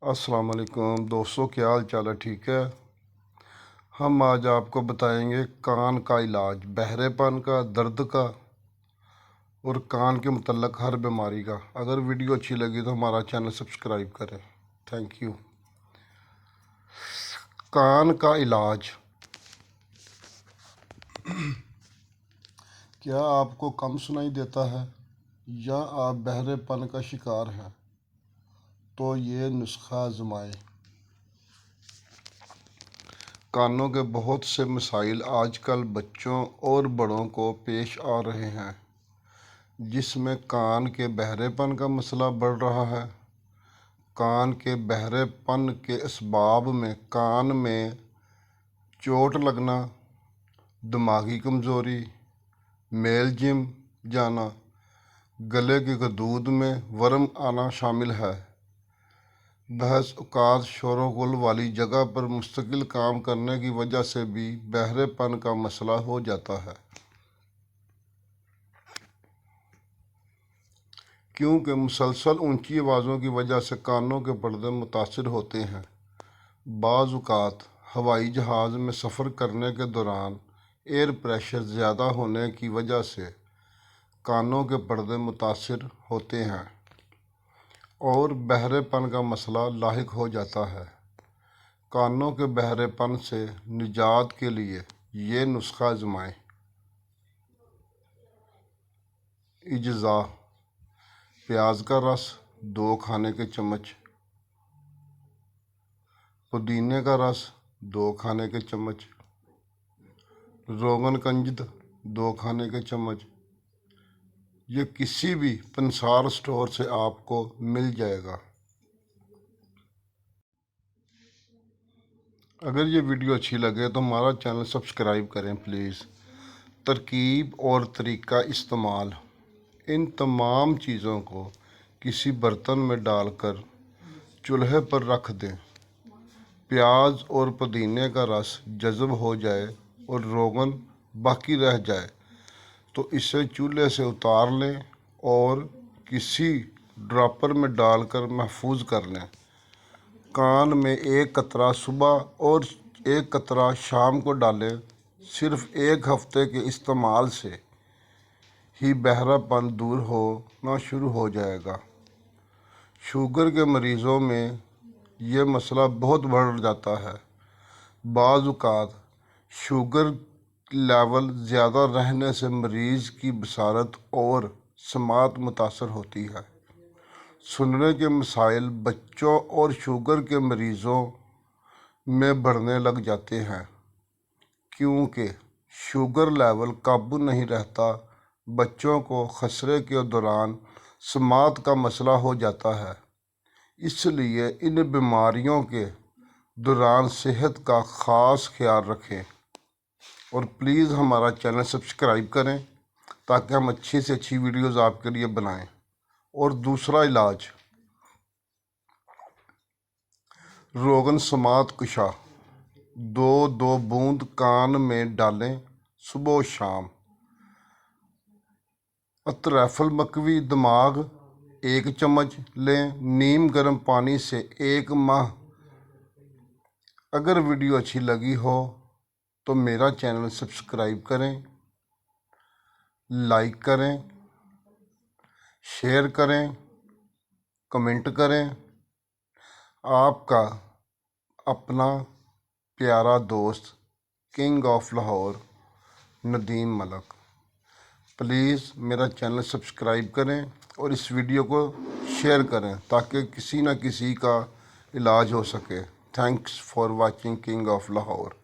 अस्सलाम वालेकुम दोस्तों, क्या हाल चाल है? ठीक है। हम आज आपको बताएंगे कान का इलाज, बहरेपन का, दर्द का और कान के मुतल्लक हर बीमारी का। अगर वीडियो अच्छी लगी तो हमारा चैनल सब्सक्राइब करें। Thank you. कान का इलाज। क्या आपको कम सुनाई देता है या आप बहरेपन का शिकार हैं? तो ये नुस्खा आजमाएं। कानों के बहुत से मसाइल आजकल बच्चों और बड़ों को पेश आ रहे हैं, जिसमें कान के बहरेपन का मसला बढ़ रहा है। कान के बहरेपन के असबाब में कान में चोट लगना, दिमागी कमज़ोरी, मेल जिम जाना, गले की गदूद में वर्म आना शामिल है। बहस औकात शोरगुल वाली जगह पर मुस्तकिल काम करने की वजह से भी बहरेपन का मसला हो जाता है, क्योंकि मुसलसल ऊंची आवाज़ों की वजह से कानों के पर्दे मुतासिर होते हैं। बाज़ औक़ात हवाई जहाज़ में सफ़र करने के दौरान एयर प्रेशर ज़्यादा होने की वजह से कानों के पर्दे मुतासिर होते हैं और बहरेपन का मसला लाहिक हो जाता है। कानों के बहरेपन से निजात के लिए ये नुस्खा आजमाएं। इज्ज़ा: प्याज का रस 2 खाने के चम्मच, पुदीने का रस 2 खाने के चम्मच, रोगन कंजद 2 खाने के चम्मच। ये किसी भी पंसार स्टोर से आपको मिल जाएगा। अगर ये वीडियो अच्छी लगे तो हमारा चैनल सब्सक्राइब करें प्लीज़। तरकीब और तरीका इस्तेमाल: इन तमाम चीज़ों को किसी बर्तन में डालकर चूल्हे पर रख दें। प्याज और पुदीने का रस जज़ब हो जाए और रोगन बाकी रह जाए तो इसे चूल्हे से उतार लें और किसी ड्रॉपर में डालकर महफूज कर लें। कान में 1 कतरा सुबह और 1 कतरा शाम को डालें। सिर्फ 1 हफ्ते के इस्तेमाल से ही बहरापन दूर होना शुरू हो जाएगा। शुगर के मरीज़ों में यह मसला बहुत बढ़ जाता है। बाज़ औक़ात शुगर लेवल ज़्यादा रहने से मरीज़ की बसारत और समात मुतासर होती है। सुनने के मसाइल बच्चों और शुगर के मरीज़ों में बढ़ने लग जाते हैं, क्योंकि शुगर लेवल काबू नहीं रहता। बच्चों को खसरे के दौरान समात का मसला हो जाता है, इसलिए इन बीमारियों के दौरान सेहत का ख़ास ख्याल रखें और प्लीज़ हमारा चैनल सब्सक्राइब करें ताकि हम अच्छी से अच्छी वीडियोस आपके लिए बनाएं। और दूसरा इलाज, रोगन समात कुशा 2 बूंद कान में डालें सुबह और शाम। अतरैफल मकवी दिमाग 1 चम्मच लें, नीम गर्म पानी से 1 माह। अगर वीडियो अच्छी लगी हो तो मेरा चैनल सब्सक्राइब करें, लाइक करें, शेयर करें, कमेंट करें। आपका अपना प्यारा दोस्त king of Lahore Nadeem Malik. Please मेरा चैनल सब्सक्राइब करें और इस वीडियो को शेयर करें ताकि किसी न किसी का इलाज हो सके। Thanks for watching king of Lahore.